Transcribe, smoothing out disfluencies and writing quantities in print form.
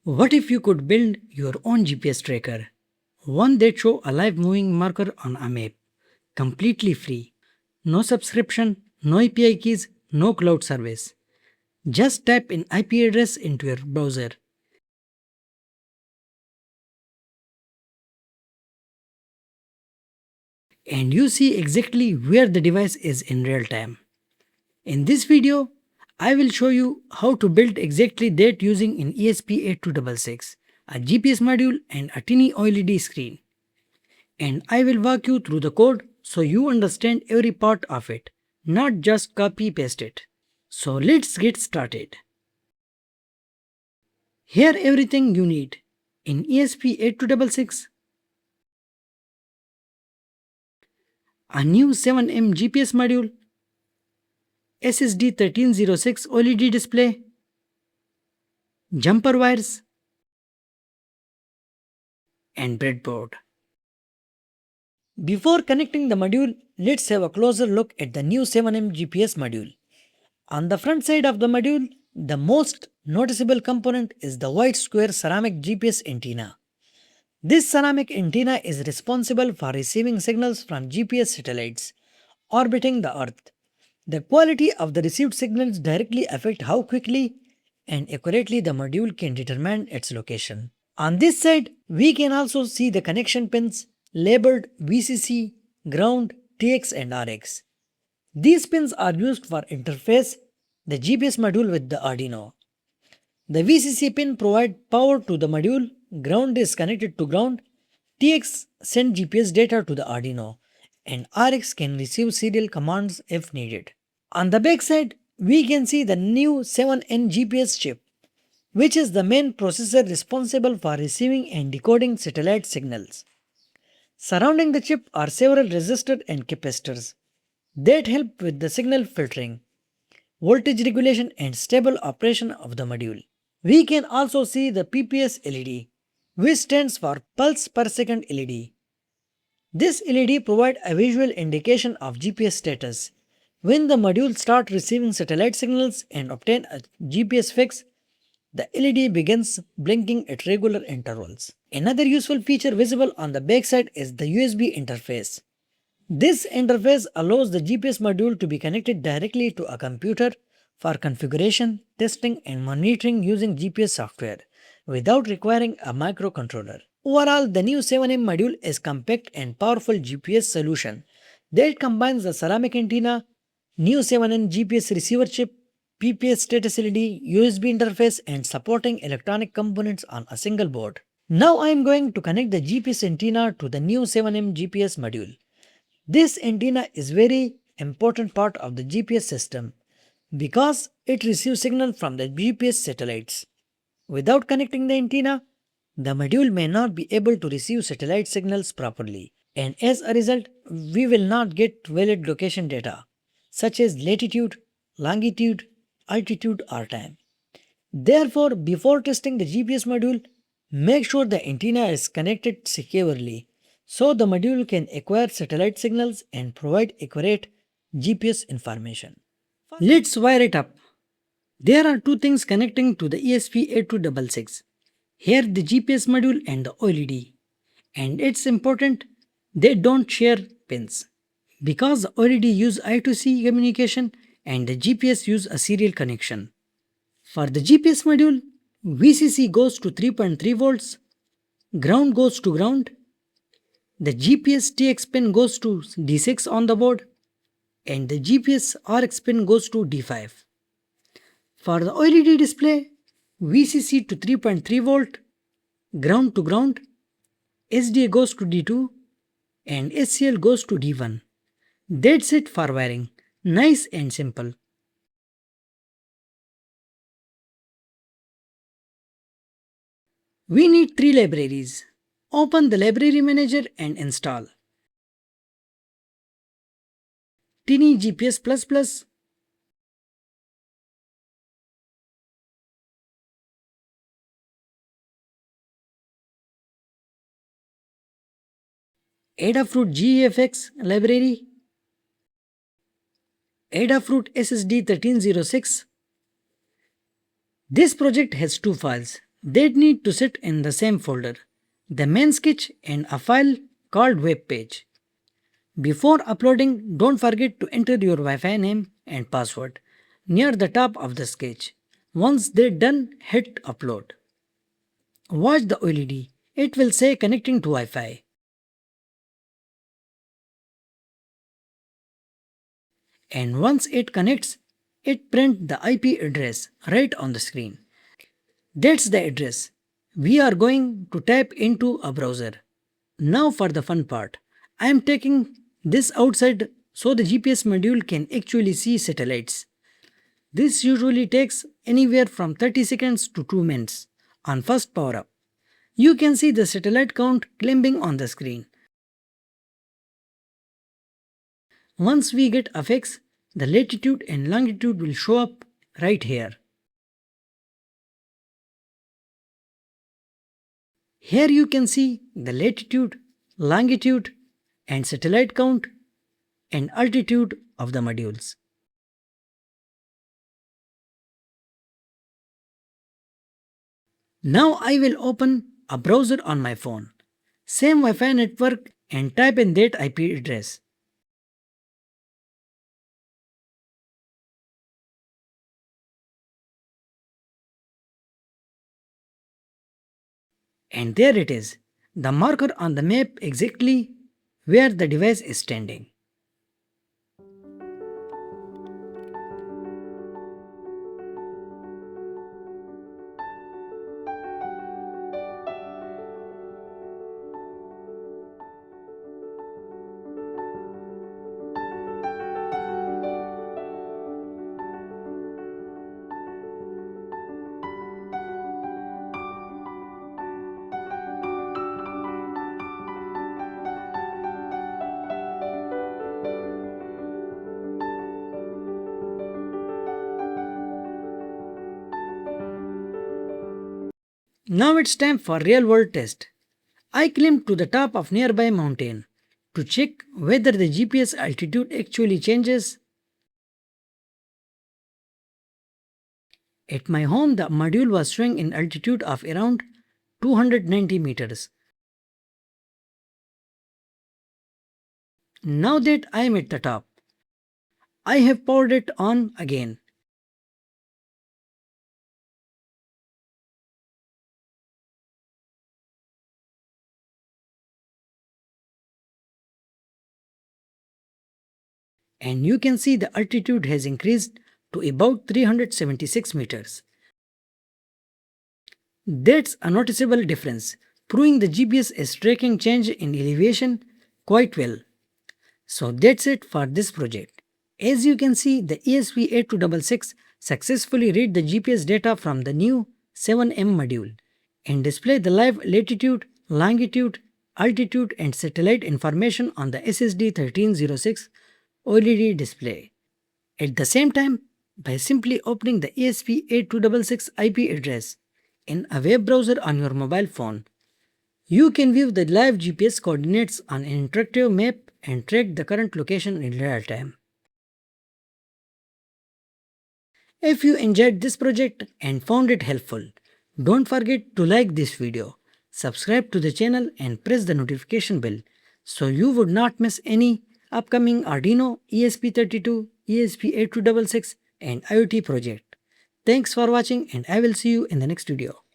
What if you could build your own GPS tracker? One that shows a live moving marker on a map, completely free. No subscription, no API keys, no cloud service. Just type in IP address into your browser. And you see exactly where the device is in real time. In this video, I will show you how to build exactly that using an ESP8266, a GPS module and a tiny OLED screen. And I will walk you through the code so you understand every part of it, not just copy paste it. So let's get started. Here everything you need. In ESP8266, a new 7M GPS module, SSD1306 OLED display, jumper wires, and breadboard. Before connecting the module, let's have a closer look at the new 7M GPS module. On the front side of the module, the most noticeable component is the white square ceramic GPS antenna. This ceramic antenna is responsible for receiving signals from GPS satellites orbiting the Earth. The quality of the received signals directly affect how quickly and accurately the module can determine its location. On this side, we can also see the connection pins labeled VCC, ground, TX and RX. These pins are used for interface the GPS module with the Arduino. The VCC pin provides power to the module, ground is connected to ground, TX sends GPS data to the Arduino, and RX can receive serial commands if needed. On the back side, we can see the new 7N GPS chip, which is the main processor responsible for receiving and decoding satellite signals. Surrounding the chip are several resistors and capacitors that help with the signal filtering, voltage regulation and stable operation of the module. We can also see the PPS LED, which stands for Pulse Per Second LED. This LED provides a visual indication of GPS status. When the module starts receiving satellite signals and obtain a GPS fix, the LED begins blinking at regular intervals. Another useful feature visible on the backside is the USB interface. This interface allows the GPS module to be connected directly to a computer for configuration, testing and monitoring using GPS software without requiring a microcontroller. Overall, the new 7M module is compact and powerful GPS solution that combines the ceramic antenna, new 7N GPS receiver chip, PPS status LED, USB interface and supporting electronic components on a single board. Now I am going to connect the GPS antenna to the new 7M GPS module. This antenna is very important part of the GPS system because it receives signal from the GPS satellites. Without connecting the antenna, the module may not be able to receive satellite signals properly, and as a result, we will not get valid location data such as latitude, longitude, altitude or time. Therefore, before testing the GPS module, make sure the antenna is connected securely so the module can acquire satellite signals and provide accurate GPS information. Let's wire it up. There are two things connecting to the ESP8266. Here the GPS module and the OLED. And it's important they don't share pins because the OLED use I2C communication and the GPS use a serial connection. For the GPS module, VCC goes to 3.3 volts, ground goes to ground, the GPS TX pin goes to D6 on the board, and the GPS RX pin goes to D5. For the OLED display, VCC to 3.3 volt, ground to ground, SDA goes to D2, and SCL goes to D1. That's it for wiring. Nice and simple. We need three libraries. Open the library manager and install Tiny GPS++, Adafruit GFX library, Adafruit SSD1306. This project has two files, They need to sit in the same folder, the main sketch and a file called webpage. Before uploading, don't forget to enter your Wi-Fi name and password near the top of the sketch. Once they're done, hit upload. Watch the OLED. It will say connecting to Wi-Fi. And once it connects, it prints the IP address right on the screen. That's the address. We are going to type into a browser. Now for the fun part. I am taking this outside so the GPS module can actually see satellites. This usually takes anywhere from 30 seconds to 2 minutes on first power up. You can see the satellite count climbing on the screen. Once we get a fix, the latitude and longitude will show up right here. Here you can see the latitude, longitude, and satellite count and altitude of the modules. Now I will open a browser on my phone. Same Wi-Fi network and type in that IP address. And there it is, the marker on the map exactly where the device is standing. Now it's time for real world test. I climbed to the top of nearby mountain to check whether the GPS altitude actually changes. At my home, the module was showing an altitude of around 290 meters. Now that I am at the top, I have powered it on again. And you can see the altitude has increased to about 376 meters. That's a noticeable difference, proving the GPS is tracking change in elevation quite well. So that's it for this project. As you can see, the ESP8266 successfully read the GPS data from the new 7M module and display the live latitude, longitude, altitude and satellite information on the SSD1306 OLED display. At the same time, by simply opening the ESP8266 IP address in a web browser on your mobile phone, you can view the live GPS coordinates on an interactive map and track the current location in real time. If you enjoyed this project and found it helpful, don't forget to like this video, subscribe to the channel and press the notification bell so you would not miss any upcoming Arduino, ESP32, ESP8266 and IoT project. Thanks for watching and I will see you in the next video.